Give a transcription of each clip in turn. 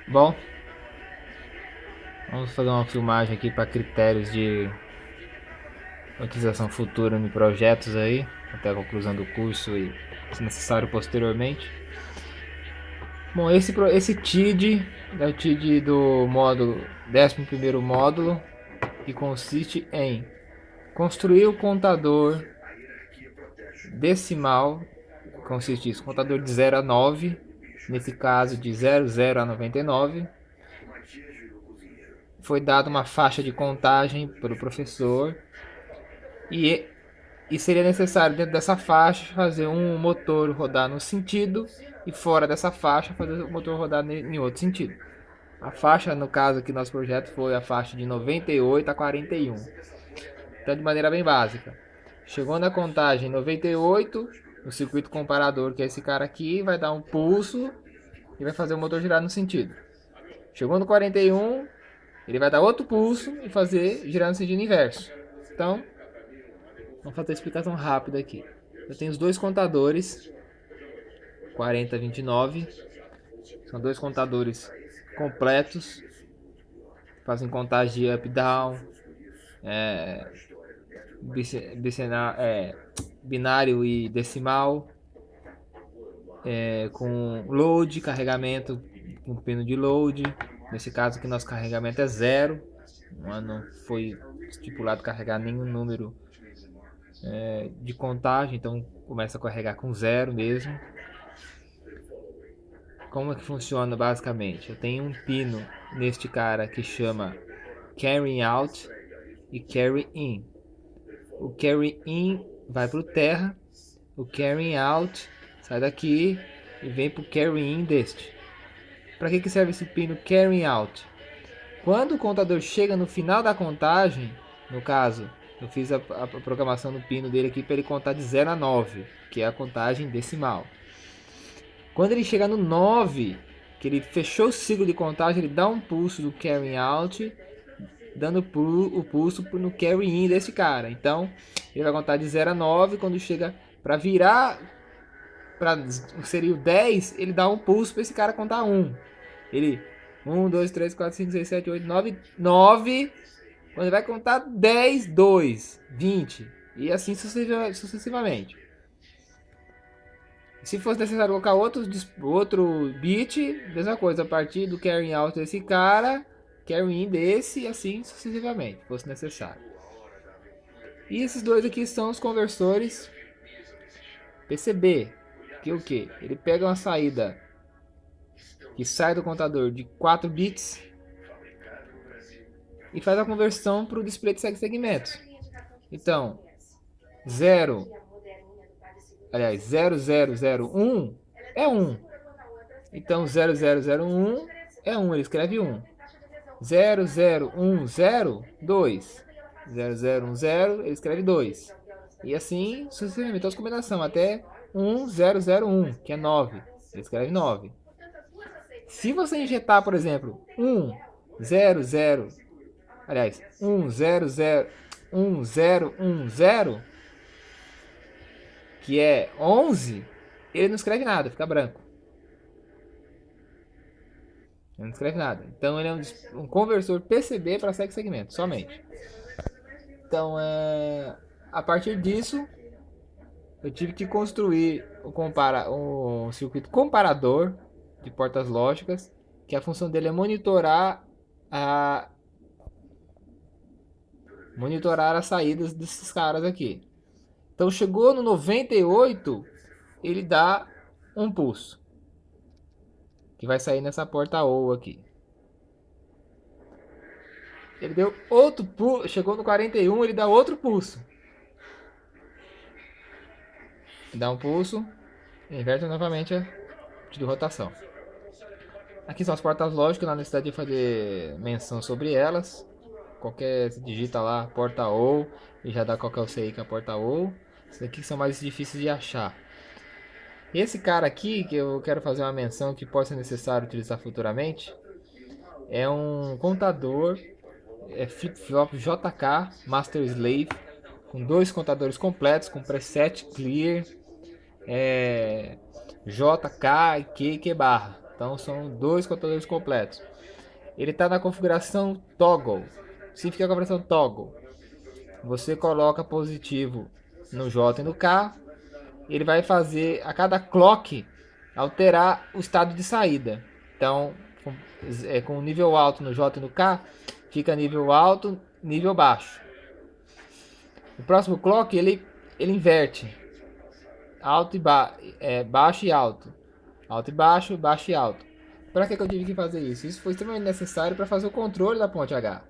Bom, vamos fazer uma filmagem aqui para critérios de utilização futura em projetos aí, até a conclusão do curso e, se necessário, posteriormente. Bom, esse TID é o TID do módulo 11º módulo, que consiste em construir o contador decimal, consiste isso, contador de 0 a 9, nesse caso de 00 a 99. Foi dada uma faixa de contagem pelo professor e seria necessário dentro dessa faixa fazer um motor rodar no sentido e fora dessa faixa fazer o motor rodar em outro sentido. A faixa, no caso aqui do nosso projeto, foi a faixa de 98 a 41. Então, de maneira bem básica. Chegou na contagem 98, o circuito comparador, que é esse cara aqui, vai dar um pulso e vai fazer o motor girar no sentido. Chegou no 41, ele vai dar outro pulso e fazer girar no sentido inverso. Então, vamos fazer a explicação rápida aqui. Eu tenho os dois contadores, 40 e 29. São dois contadores completos. Fazem contagem de up down, binário e decimal, com load, carregamento com pino de load. Nesse caso aqui nosso carregamento é 0. Não foi estipulado carregar nenhum número de contagem, então começa a carregar com 0 mesmo. Como é que funciona basicamente? Eu tenho um pino neste cara que chama carry out e carry in. O carry in vai para o terra, o carry out sai daqui e vem para o carry in deste. Para que serve esse pino carry out? Quando o contador chega no final da contagem, no caso, eu fiz a programação do pino dele aqui para ele contar de 0 a 9, que é a contagem decimal. Quando ele chegar no 9, que ele fechou o ciclo de contagem, ele dá um pulso do carry out, dando o pulso no carry in desse cara. Então, ele vai contar de 0 a 9, quando chega para virar, seria o 10, ele dá um pulso para esse cara contar 1. Ele 1, 2, 3, 4, 5, 6, 7, 8, 9, 9. Quando ele vai contar 10, 2, 20. E assim sucessivamente. Se fosse necessário colocar outro bit, mesma coisa, a partir do carry out desse cara, carry in desse, e assim sucessivamente, se fosse necessário. E esses dois aqui são os conversores PCB, que é o que? Ele pega uma saída que sai do contador de 4 bits e faz a conversão para o display de segmentos. Então, 0001 é 1. Então 0001 é 1, ele escreve 1. 0010, 2. 0010, ele escreve 2. E assim sucessivamente, todas as combinações, até 1001, que é 9. Ele escreve 9. Se você injetar, por exemplo, 100, aliás, 1010, que é 11, ele não escreve nada, fica branco. Ele não escreve nada. Então ele é um conversor PCB para segmento, somente. Então, a partir disso, eu tive que construir um circuito comparador de portas lógicas, que a função dele é monitorar as saídas desses caras aqui. Então chegou no 98, ele dá um pulso, que vai sair nessa porta OU aqui. Ele deu outro pulso, chegou no 41, ele dá outro pulso. Dá um pulso, inverte novamente a de rotação. Aqui são as portas lógicas, não há necessidade de fazer menção sobre elas. Qualquer, você digita lá porta OU e já dá qual que é o CI que é a porta OU. Esses aqui são mais difíceis de achar. Esse cara aqui, que eu quero fazer uma menção que pode ser necessário utilizar futuramente, é um contador flip-flop JK Master Slave, com dois contadores completos, com preset clear, JK e Q barra. Então são dois contadores completos. Ele está na configuração toggle. Significa a configuração toggle. Você coloca positivo no J e no K. Ele vai fazer a cada clock alterar o estado de saída. Então, com nível alto no J e no K, fica nível alto, nível baixo. O próximo clock ele inverte. Alto e baixo e alto. Alto e baixo, baixo e alto. Para que eu tive que fazer isso? Isso foi extremamente necessário para fazer o controle da ponte H.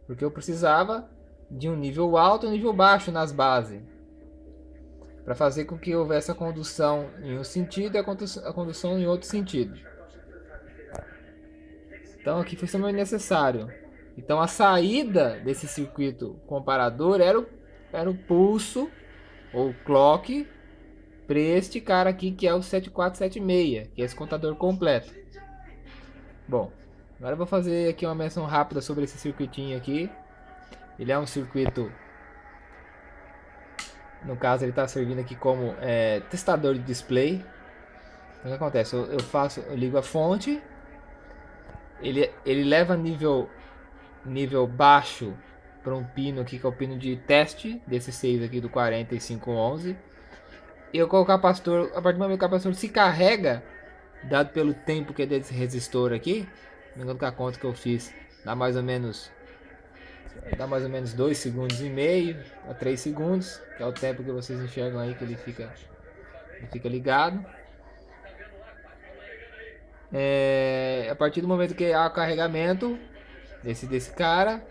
Porque eu precisava de um nível alto e um nível baixo nas bases. Para fazer com que houvesse a condução em um sentido e a condução em outro sentido. Então aqui foi extremamente necessário. Então a saída desse circuito comparador era o pulso ou clock para este cara aqui que é o 7476, que é esse contador completo. Bom, agora eu vou fazer aqui uma menção rápida sobre esse circuitinho aqui. Ele é um circuito, no caso ele está servindo aqui como testador de display. Então, o que acontece? Eu ligo a fonte, ele leva nível baixo para um pino aqui que é o pino de teste desse 6 aqui do 4511. E eu colocar o capacitor, a partir do momento que o capacitor se carrega, dado pelo tempo que é desse resistor aqui, não engano que a conta que eu fiz dá mais ou menos 2 segundos e meio a 3 segundos, que é o tempo que vocês enxergam aí que ele fica ligado. A partir do momento que há o carregamento desse cara,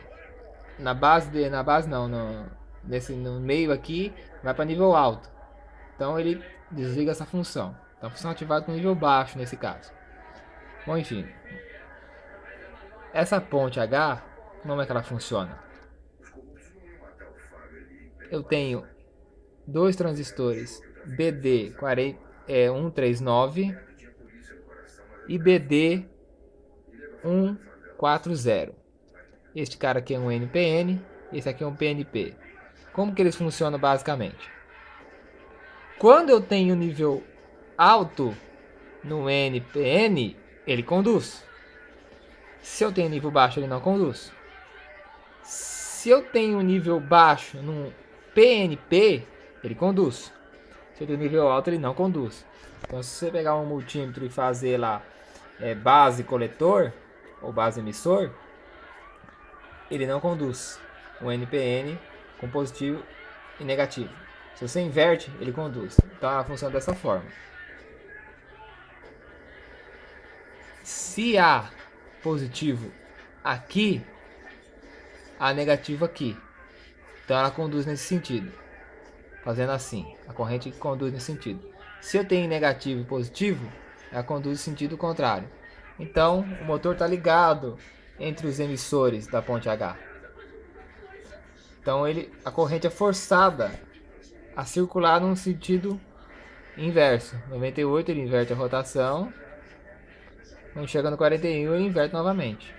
no meio aqui, vai para nível alto. Então ele desliga essa função. Então a função é ativada com nível baixo nesse caso. Bom, enfim. Essa ponte H, como é que ela funciona? Eu tenho dois transistores BD 139 e BD 140. Este cara aqui é um NPN, esse aqui é um PNP. Como que eles funcionam basicamente? Quando eu tenho nível alto no NPN, ele conduz. Se eu tenho nível baixo, ele não conduz. Se eu tenho nível baixo no PNP, ele conduz. Se eu tenho nível alto, ele não conduz. Então, se você pegar um multímetro e fazer lá base coletor ou base emissor, ele não conduz o NPN com positivo e negativo. Se você inverte, ele conduz. Então ela funciona dessa forma. Se há positivo aqui, há negativo aqui. Então ela conduz nesse sentido. Fazendo assim, a corrente conduz nesse sentido. Se eu tenho negativo e positivo, ela conduz no sentido contrário. Então o motor está ligado entre os emissores da ponte H. Então a corrente é forçada a circular num sentido inverso. 98 ele inverte a rotação. Quando chega no 41 ele inverte novamente.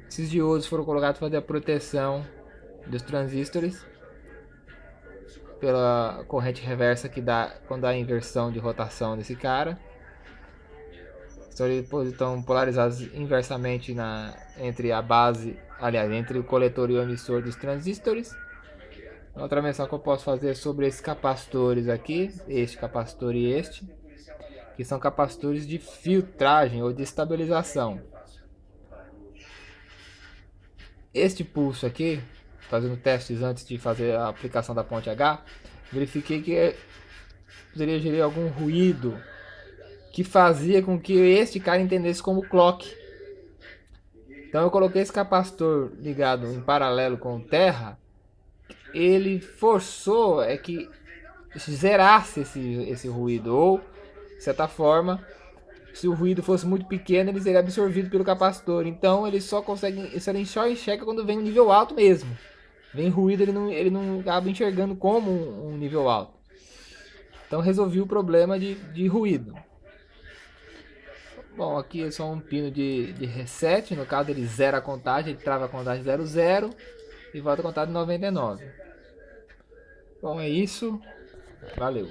Esses diodos foram colocados para fazer a proteção dos transistores pela corrente reversa que dá quando dá a inversão de rotação desse cara. Estão polarizados inversamente entre a base, aliás, entre o coletor e o emissor dos transistores. Outra menção que eu posso fazer sobre esses capacitores aqui, este capacitor e este, que são capacitores de filtragem ou de estabilização. Este pulso aqui, fazendo testes antes de fazer a aplicação da ponte H, verifiquei que poderia gerar algum ruído que fazia com que este cara entendesse como clock. Então eu coloquei esse capacitor ligado em paralelo com o terra. Ele forçou que zerasse esse ruído, ou de certa forma, se o ruído fosse muito pequeno, ele seria absorvido pelo capacitor. Então ele só enxerga quando vem um nível alto mesmo. Vem ruído, ele não acaba enxergando como um nível alto. Então resolvi o problema de ruído. Bom, aqui é só um pino de reset. No caso ele zera a contagem, ele trava a contagem 00 e volta a contagem 99. Bom, é isso. Valeu.